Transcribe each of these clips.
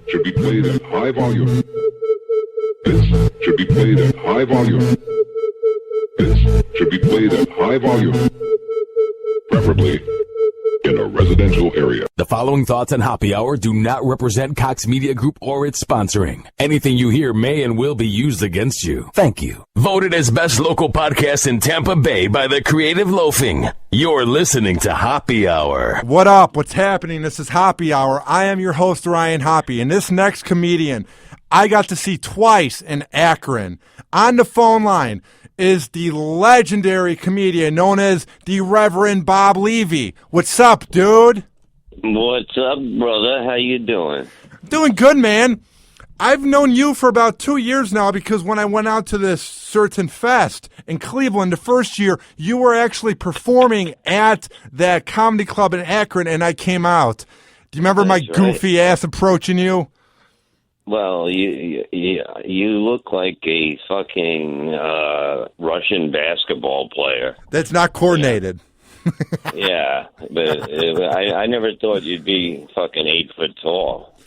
should be played at high volume. This should be played at high volume. This should be played at high volume. Preferably in a residential area. The following thoughts on Hoppe Hour do not represent Cox Media Group or its sponsoring. Anything you hear may and will be used against you. Thank you. Voted as best local podcast in Tampa Bay by the Creative Loafing. You're listening to Hoppe Hour. What up? What's happening? This is Hoppe Hour. I am your host, Ryan Hoppe, and this next comedian I got to see twice in Akron. On the phone line is the legendary comedian known as the Reverend Bob Levy. What's up, dude? What's up, brother? How you doing? Doing good, man. I've known you for about 2 years now because when I went out to this certain fest in Cleveland the first year, you were actually performing at that comedy club in Akron, and I came out. Do you remember my goofy ass approaching you? Well, you look like a fucking Russian basketball player. That's not coordinated. Yeah, but I never thought you'd be fucking 8 foot tall.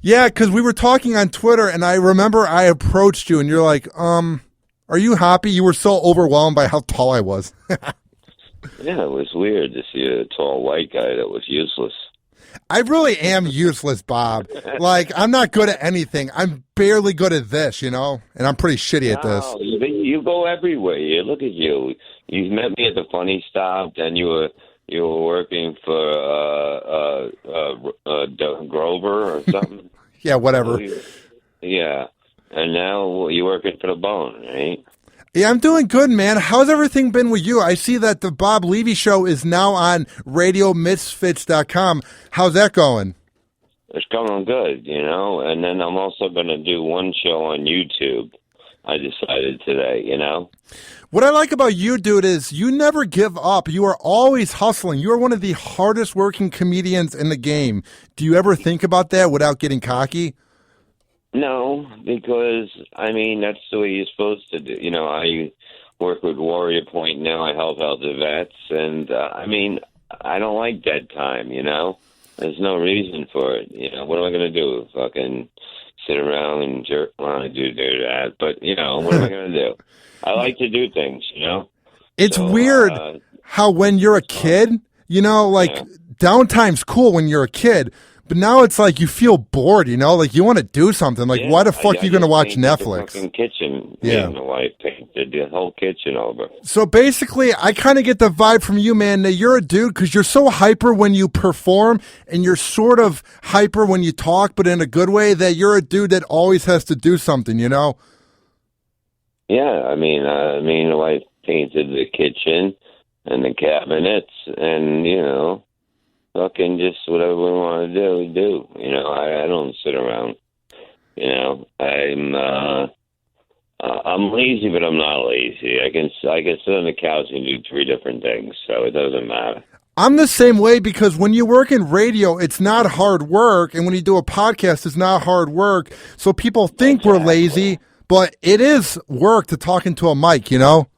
Yeah, because we were talking on Twitter, and I remember I approached you, and you're like, are you happy? You were so overwhelmed by how tall I was. Yeah, it was weird to see a tall white guy that was useless. I really am useless, Bob. Like, I'm not good at anything. I'm barely good at this, you know? And I'm pretty shitty at this. You go everywhere. Look at you. You met me at the Funny Stop, then you were working for Grover or something. Yeah, whatever. Yeah. And now you're working for the Bone, right? Yeah, I'm doing good, man. How's everything been with you? I see that the Bob Levy Show is now on RadioMisfits.com. How's that going? It's going good, you know. And then I'm also going to do one show on YouTube. I decided today, you know. What I like about you, dude, is you never give up. You are always hustling. You are one of the hardest working comedians in the game. Do you ever think about that without getting cocky? No, because, I mean, that's the way you're supposed to do. You know, I work with Warrior Point now. I help out the vets. And, I mean, I don't like dead time, you know? There's no reason for it. You know, what am I going to do? Fucking sit around and jerk? Well, I do that. But, you know, what am I going to do? I like to do things, you know? It's weird how when you're a kid, you know, like, downtime's cool when you're a kid. But now it's like you feel bored, you know? Like, you want to do something. Like, why the fuck are you going to watch Netflix? The fucking kitchen. Yeah. My wife painted the whole kitchen over. So, basically, I kind of get the vibe from you, man, that you're a dude because you're so hyper when you perform and you're sort of hyper when you talk, but in a good way, that you're a dude that always has to do something, you know? Yeah, I mean, the wife painted the kitchen and the cabinets and, you know, fucking just whatever we want to do, we do. You know, I don't sit around. You know, I'm lazy, but I'm not lazy. I can sit on the couch and do 3 different things, so it doesn't matter. I'm the same way because when you work in radio, it's not hard work, and when you do a podcast, it's not hard work. So people think we're lazy, but it is work to talk into a mic, you know?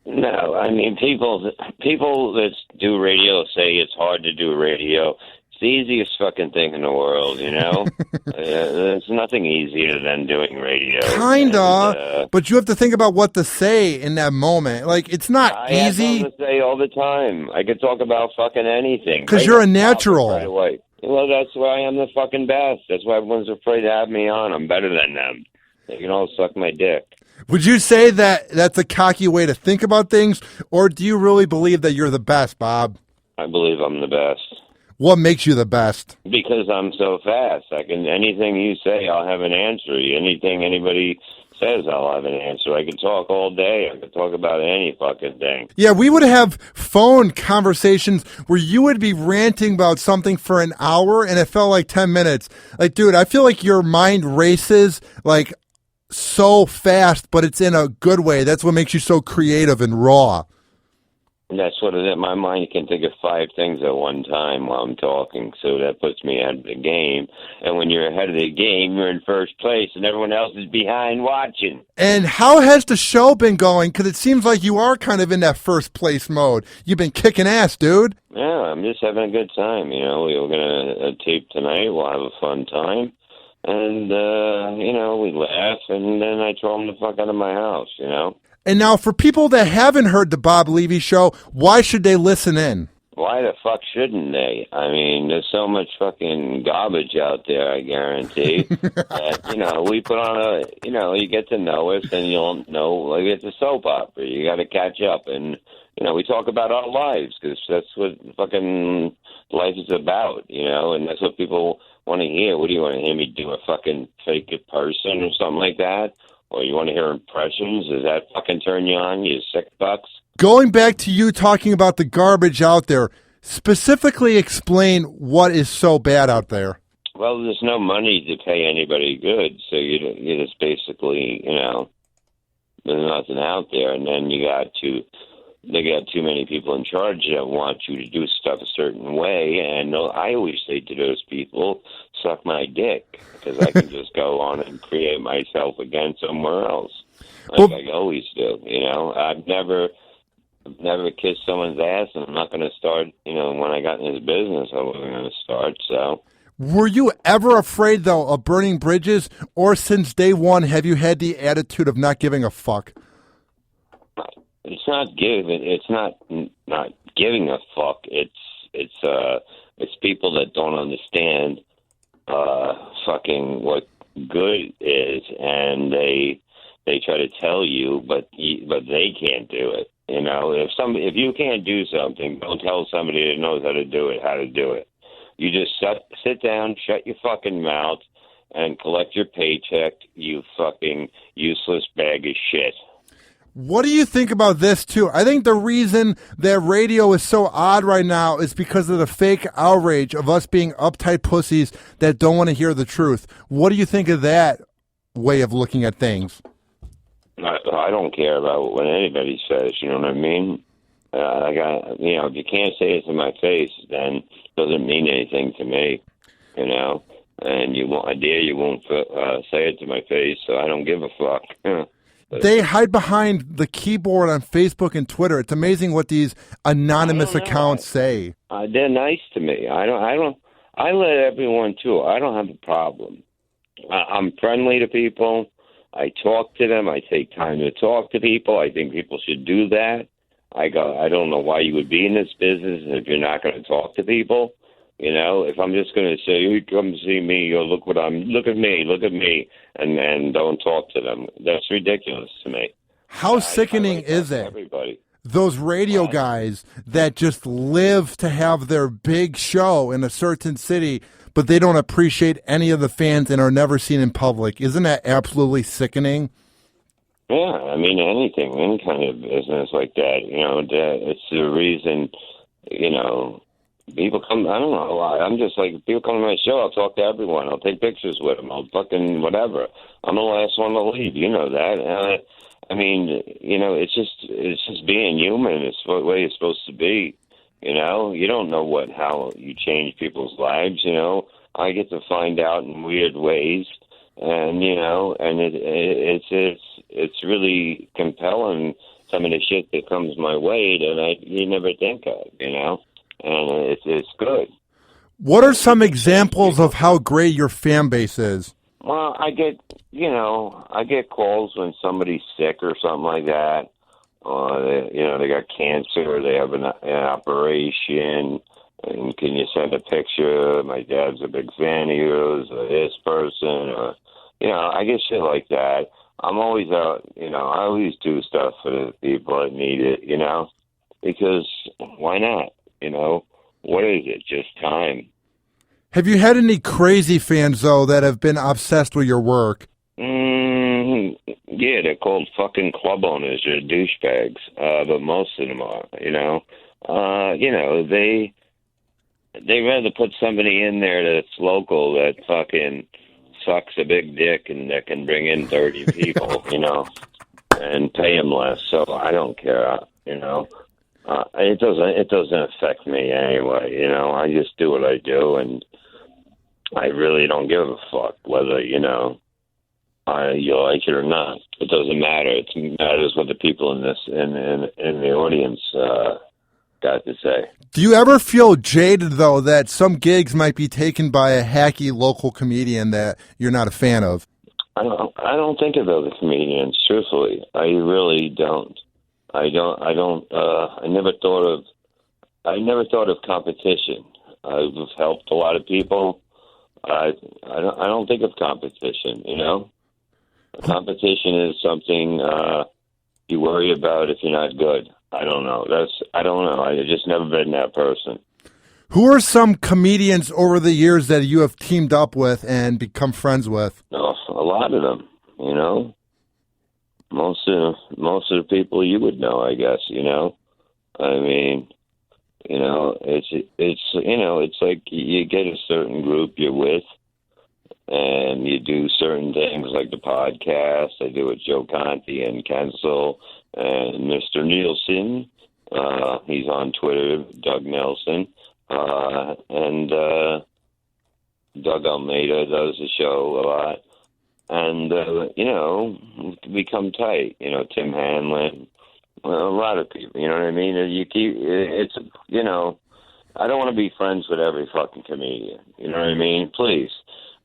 No, I mean, people that do radio say it's hard to do radio. It's the easiest fucking thing in the world, you know? There's nothing easier than doing radio. Kinda, but you have to think about what to say in that moment. Like, it's not easy. I have something to say all the time. I could talk about fucking anything. Because you're a natural. Right away. Well, that's why I'm the fucking best. That's why everyone's afraid to have me on. I'm better than them. They can all suck my dick. Would you say that that's a cocky way to think about things, or do you really believe that you're the best, Bob? I believe I'm the best. What makes you the best? Because I'm so fast. Anything you say, I'll have an answer. Anything anybody says, I'll have an answer. I can talk all day. I can talk about any fucking thing. Yeah, we would have phone conversations where you would be ranting about something for an hour, and it felt like 10 minutes. Like, dude, I feel like your mind races, like, so fast, but it's in a good way. That's what makes you so creative and raw. That's what it is. My mind can think of 5 things at one time while I'm talking, so that puts me ahead of the game. And when you're ahead of the game, you're in first place, and everyone else is behind watching. And how has the show been going? Because it seems like you are kind of in that first place mode. You've been kicking ass, dude. Yeah, I'm just having a good time. We were going to tape tonight. We'll have a fun time. And, we laugh, and then I throw them the fuck out of my house, And now, for people that haven't heard the Bob Levy Show, why should they listen in? Why the fuck shouldn't they? I mean, there's so much fucking garbage out there, I guarantee. That, we put on you get to know us, and you'll know, like, it's a soap opera. You got to catch up. And, we talk about our lives, because that's what fucking life is about, and that's what people want to hear. What do you want to hear me do, a fucking fake person or something like that? Or you want to hear impressions? Does that fucking turn you on, you sick fucks? Going back to you talking about the garbage out there, specifically explain what is so bad out there. Well, there's no money to pay anybody good, so you just basically, there's nothing out there. And then they got too many people in charge that want you to do stuff a certain way. And I always say to those people, suck my dick, because I can just go on and create myself again somewhere else, like I always do. I've never kissed someone's ass, and I'm not going to start. When I got in this business, I wasn't going to start. So, were you ever afraid though of burning bridges, or since day one have you had the attitude of not giving a fuck? It's not giving. It's not giving a fuck. It's people that don't understand fucking what good is, and they try to tell you, but they can't do it. If you can't do something, don't tell somebody that knows how to do it. You just sit down, shut your fucking mouth, and collect your paycheck. You fucking useless bag of shit. What do you think about this, too? I think the reason that radio is so odd right now is because of the fake outrage of us being uptight pussies that don't want to hear the truth. What do you think of that way of looking at things? I don't care about what anybody says, you know what I mean? If you can't say it to my face, then it doesn't mean anything to me, And you won't say it to my face, so I don't give a fuck. They hide behind the keyboard on Facebook and Twitter. It's amazing what these anonymous accounts say. They're nice to me. I let everyone too. I don't have a problem. I'm friendly to people. I talk to them. I take time to talk to people. I think people should do that. I don't know why you would be in this business if you're not going to talk to people. If I'm just going to say, you come see me, or look at me, and don't talk to them, that's ridiculous to me. How sickening is it? Everybody. Those radio guys that just live to have their big show in a certain city, but they don't appreciate any of the fans and are never seen in public. Isn't that absolutely sickening? Yeah, I mean, any kind of business like that, it's the reason, people come, I don't know why. I'm just like, people come to my show, I'll talk to everyone. I'll take pictures with them. I'll fucking whatever. I'm the last one to leave. You know that. It's just being human. It's the way it's supposed to be. You don't know how you change people's lives. I get to find out in weird ways, and it's really compelling. Some of the shit that comes my way that you never think of. And it's good. What are some examples of how great your fan base is? Well, I get calls when somebody's sick or something like that. They got cancer, they have an operation, and can you send a picture? My dad's a big fan of yours, or this person, or, I get shit like that. I'm always out, I always do stuff for the people that need it, because why not? What is it? Just time. Have you had any crazy fans, though, that have been obsessed with your work? Yeah, they're called fucking club owners. They're douchebags, but most of them are, they rather put somebody in there that's local that fucking sucks a big dick and that can bring in 30 people, and pay them less. So I don't care, It doesn't affect me anyway. You know, I just do what I do, and I really don't give a fuck whether you like it or not. It doesn't matter. It matters what the people in the audience got to say. Do you ever feel jaded, though, that some gigs might be taken by a hacky local comedian that you're not a fan of? I don't think of other comedians, truthfully. I really don't. I never thought of competition. I've helped a lot of people. I don't think of competition, you know? Competition is something you worry about if you're not good. I don't know. I've just never been that person. Who are some comedians over the years that you have teamed up with and become friends with? No, a lot of them, you know. Most of the people you would know, I guess, you know. I mean, you know, it's like you get a certain group you're with, and you do certain things like the podcast. I do with Joe Conti and Kensel and Mr. Nielsen. He's on Twitter, Doug Nelson. And Doug Almeida does the show a lot. And, you know, become tight. You know, Tim Hanlon, a lot of people, you know what I mean? You know, I don't want to be friends with every fucking comedian. You know what I mean? Please.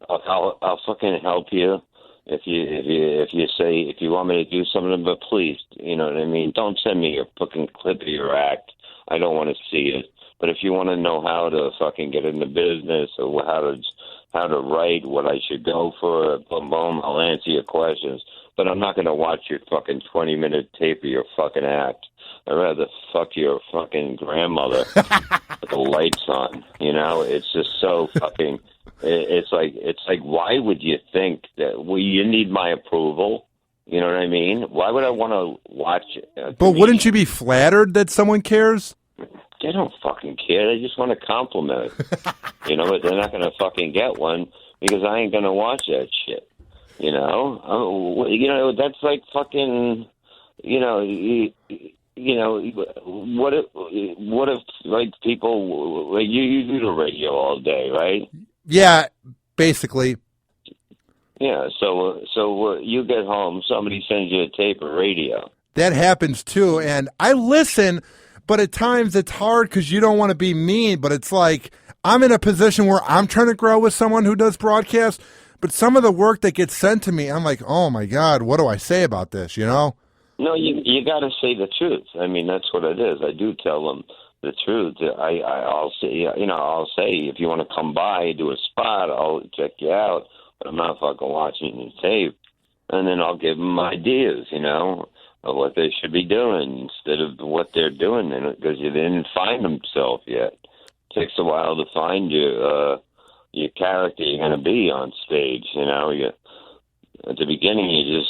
I'll fucking help you if you want me to do something, but please, you know what I mean? Don't send me your fucking clip of your act. I don't want to see it. But if you want to know how to fucking get into business or how to write, what I should go for, boom, boom, I'll answer your questions. But I'm not going to watch your fucking 20-minute tape of your fucking act. I'd rather fuck your fucking grandmother with the lights on. You know, it's just so fucking. It's like, why would you think that? Well, you need my approval. You know what I mean? Why would I want to watch it? But wouldn't you be flattered that someone cares? They don't fucking care. They just want a compliment. You know, but they're not going to fucking get one because I ain't going to watch that shit. You know, that's like fucking. You know, what if like people like you do the radio all day, right? Yeah, basically. Yeah, so you get home, somebody sends you a tape of radio. That happens too, and I listen, but at times it's hard because you don't want to be mean, but it's like I'm in a position where I'm trying to grow with someone who does broadcasts, but some of the work that gets sent to me, I'm like, oh my God, what do I say about this, you know? No, you got to say the truth. I mean, that's what it is. I do tell them the truth. I'll say, you know, I'll say if you want to come by, do a spot, I'll check you out. But I'm not fucking watching the tape. And then I'll give them ideas, you know, of what they should be doing instead of what they're doing, because you didn't find themselves yet. It takes a while to find your character you're going to be on stage. You know, at the beginning you're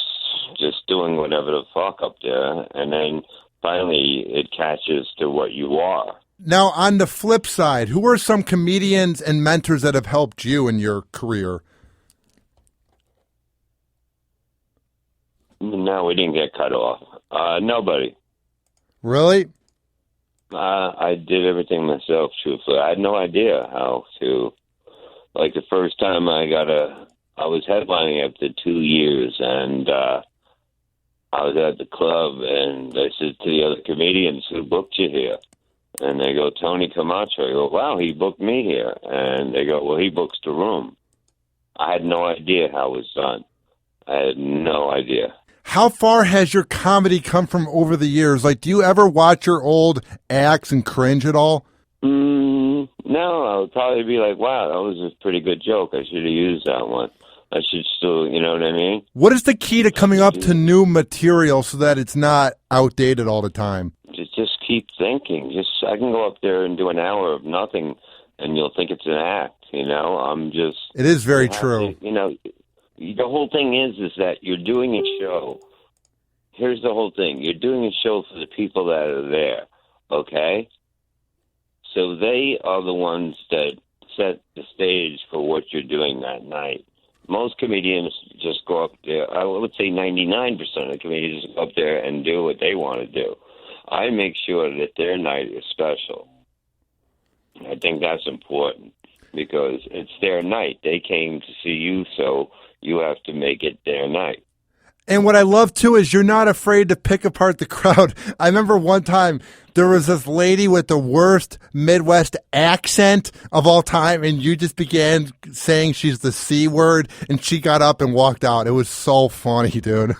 just doing whatever the fuck up there, and then finally it catches to what you are. Now, on the flip side, who are some comedians and mentors that have helped you in your career? No, we didn't get cut off. Nobody. Really? I did everything myself, truthfully. I had no idea how to. Like the first time I was headlining after 2 years, and I was at the club, and I said to the other comedians, who booked you here? And they go, Tony Camacho. I go, wow, he booked me here. And they go, well, he books the room. I had no idea how it was done. I had no idea. How far has your comedy come from over the years? Like, do you ever watch your old acts and cringe at all? No, I would probably be like, wow, that was a pretty good joke. I should have used that one. I should still, you know what I mean? What is the key to coming up to new material so that it's not outdated all the time? Just keep thinking. I can go up there and do an hour of nothing, and you'll think it's an act, you know? It is very true. You know, the whole thing is that you're doing a show. Here's the whole thing. You're doing a show for the people that are there, okay? So they are the ones that set the stage for what you're doing that night. Most comedians just go up there. I would say 99% of the comedians go up there and do what they want to do. I make sure that their night is special. I think that's important because it's their night. They came to see you, so you have to make it their night. And what I love, too, is you're not afraid to pick apart the crowd. I remember one time there was this lady with the worst Midwest accent of all time, and you just began saying she's the C word, and she got up and walked out. It was so funny, dude.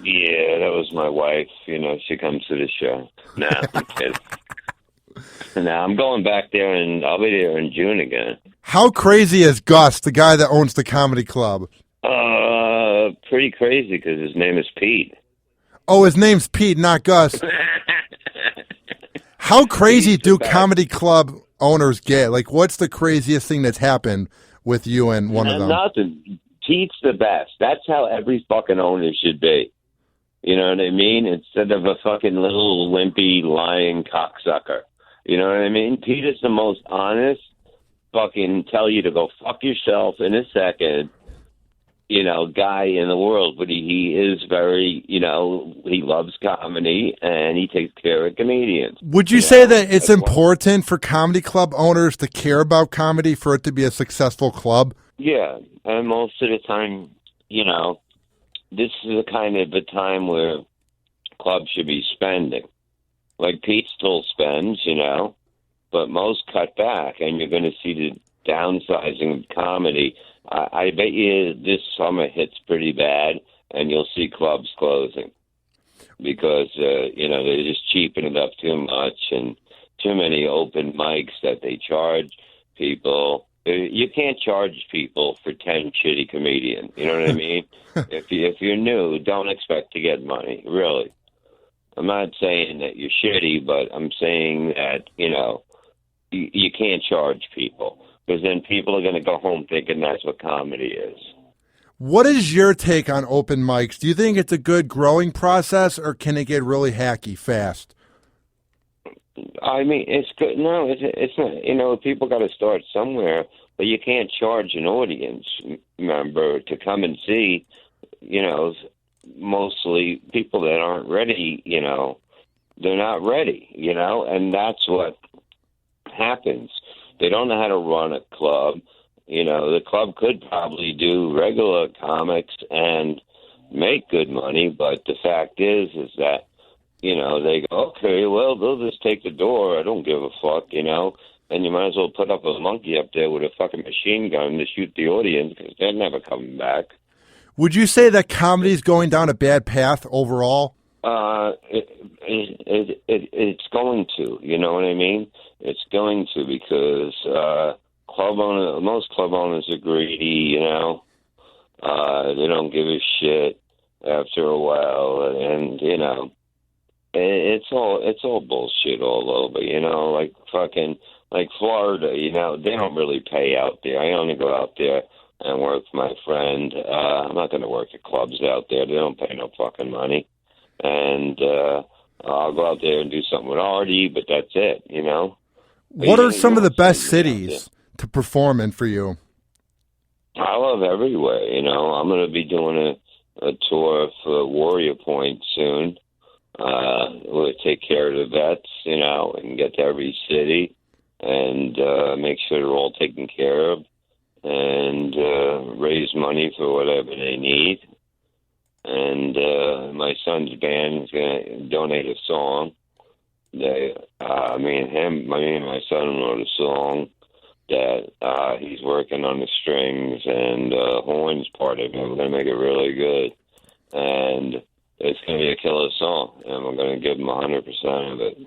Yeah, that was my wife. You know, she comes to the show. Nah, I'm kidding. Nah, I'm going back there, and I'll be there in June again. How crazy is Gus, the guy that owns the comedy club? Pretty crazy because his name is Pete. Oh, his name's Pete, not Gus. How crazy do comedy club owners get? Like, what's the craziest thing that's happened with you and one of them? Nothing. Pete's the best. That's how every fucking owner should be. You know what I mean? Instead of a fucking little wimpy, lying cocksucker. You know what I mean? Pete is the most honest, fucking tell you to go fuck yourself in a second, you know, guy in the world. But he is very, you know, he loves comedy and he takes care of comedians. Would you say that it's important for comedy club owners to care about comedy for it to be a successful club? Yeah, and most of the time, you know, this is the kind of a time where clubs should be spending. Like Pete still spends, you know, but most cut back, and you're going to see the downsizing of comedy. I bet you this summer hits pretty bad, and you'll see clubs closing because, you know, they're just cheaping it up too much and too many open mics that they charge people. You can't charge people for 10 shitty comedians. You know what I mean? If you're new, don't expect to get money, really. I'm not saying that you're shitty, but I'm saying that, you know, you can't charge people because then people are going to go home thinking that's what comedy is. What is your take on open mics? Do you think it's a good growing process or can it get really hacky fast? I mean, it's good. No, it's not. You know, people got to start somewhere, but you can't charge an audience member to come and see, you know, mostly people that aren't ready, you know, they're not ready, you know, and that's what happens. They don't know how to run a club. You know, the club could probably do regular comics and make good money, but the fact is that, you know, they go, okay, well, they'll just take the door. I don't give a fuck, you know, and you might as well put up a monkey up there with a fucking machine gun to shoot the audience because they're never coming back. Would you say that comedy is going down a bad path overall? It's going to, you know what I mean? It's going to because most club owners are greedy, you know. They don't give a shit after a while, and you know, it's all bullshit all over, you know. Like Florida, you know, they don't really pay out there. I only go out there and work for my friend. I'm not going to work at clubs out there. They don't pay no fucking money. And I'll go out there and do something with Artie, but that's it, you know. What are some of the best cities to perform in for you? I love everywhere, you know. I'm going to be doing a tour for Warrior Point soon. We'll take care of the vets, you know, and get to every city and make sure they're all taken care of and raise money for whatever they need. And my son's band is going to donate a song. Me and my son wrote a song that he's working on the strings and horns part of it. We're going to make it really good. And it's going to be a killer song, and we're going to give him 100% of it.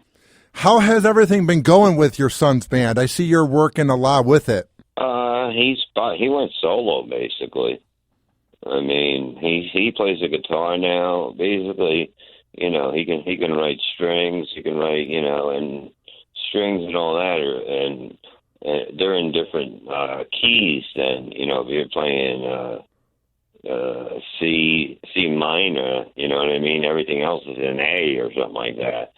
How has everything been going with your son's band? I see you're working a lot with it. He went solo, basically. I mean, he plays the guitar now. Basically, you know, he can write strings. He can write, you know, and strings and all that and they're in different keys than, you know, if you're playing C minor, you know what I mean? Everything else is in A or something like that.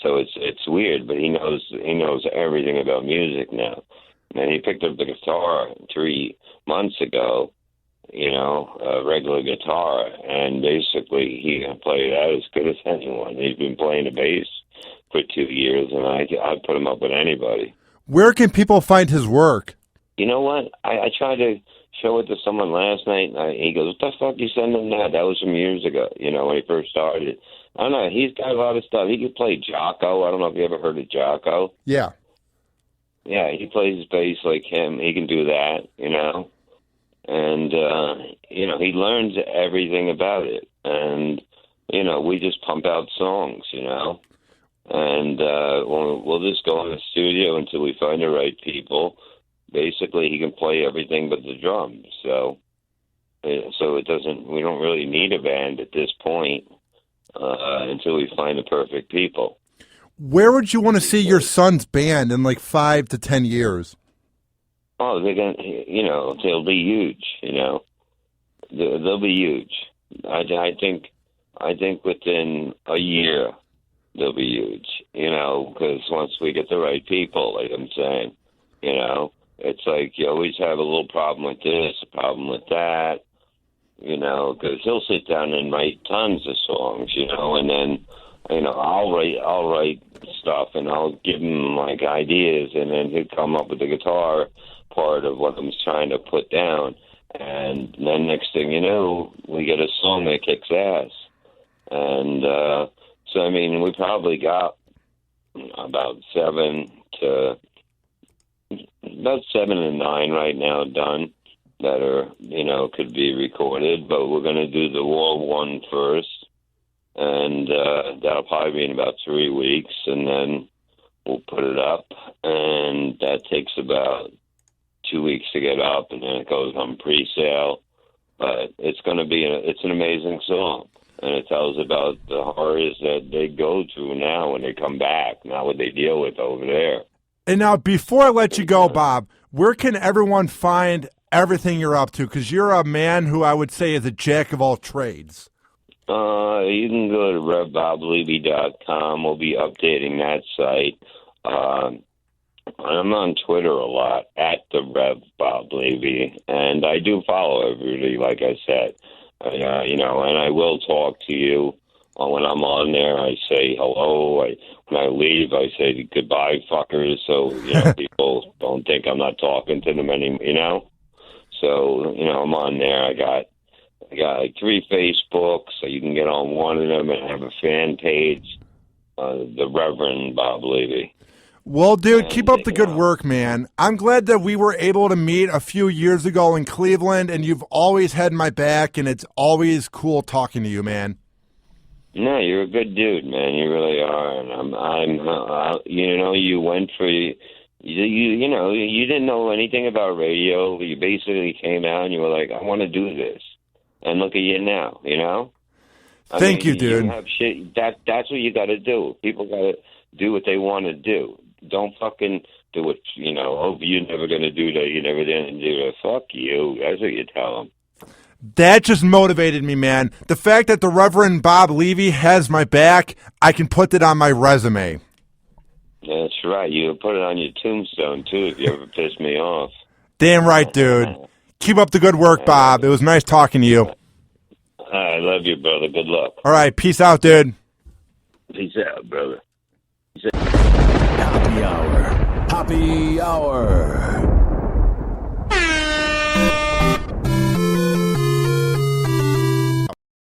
So it's weird, but he knows everything about music now. And he picked up the guitar 3 months ago, a regular guitar, and basically he can play that as good as anyone. He's been playing the bass for 2 years, and I put him up with anybody. Where can people find his work? You know what? I tried to show it to someone last night, and he goes, "What the fuck you sending that? That was from years ago, when he first started." I don't know. He's got a lot of stuff. He could play Jocko. I don't know if you ever heard of Jocko. Yeah. Yeah, he plays bass like him. He can do that, And, he learns everything about it. And, we just pump out songs, And we'll just go in the studio until we find the right people. Basically, he can play everything but the drums. So we don't really need a band at this point until we find the perfect people. Where would you want to see your son's band in like 5 to 10 years? Oh, they're going to, they'll be huge, They'll be huge. I think within a year they'll be huge, because once we get the right people, like I'm saying, it's like you always have a little problem with this, a problem with that, because he'll sit down and write tons of songs, and then, I'll write stuff and I'll give him like ideas, and then he'll come up with the guitar part of what I'm trying to put down, and then next thing you know, we get a song that kicks ass. And so we probably got about 7 to 9 right now done that are could be recorded, but we're going to do the War one first, and that'll probably be in about 3 weeks, and then we'll put it up, and that takes about 2 weeks to get up, and then it goes on pre-sale. But it's going to be it's an amazing song, and it tells about the horrors that they go through now when they come back, not what they deal with over there. And now, before I let you go, Bob, where can everyone find everything you're up to? Because you're a man who I would say is a jack of all trades. You can go to RevBobLevy.com. We'll be updating that site. I'm on Twitter a lot, at the Rev Bob Levy, and I do follow everybody, like I said. And I will talk to you. When I'm on there, I say hello. When I leave, I say goodbye, fuckers, so people don't think I'm not talking to them anymore, So, I'm on there. I got like 3 Facebooks, so you can get on one of them, and I have a fan page, the Reverend Bob Levy. Well, dude, keep up the good work, man. I'm glad that we were able to meet a few years ago in Cleveland, and you've always had my back, and it's always cool talking to you, man. No, you're a good dude, man. You really are, and you went for you didn't know anything about radio. You basically came out and you were like, I want to do this, and look at you now. Thank you, dude. You have shit. That's what you got to do. People got to do what they want to do. Don't fucking do what, oh, you're never going to do that. You never did do that. Fuck you. That's what you tell them. That just motivated me, man. The fact that the Reverend Bob Levy has my back, I can put that on my resume. That's right. You can put it on your tombstone, too, if you ever piss me off. Damn right, dude. Keep up the good work, Bob. It was nice talking to you. I love you, brother. Good luck. All right. Peace out, dude. Peace out, brother. Happy Hour. Happy Hour.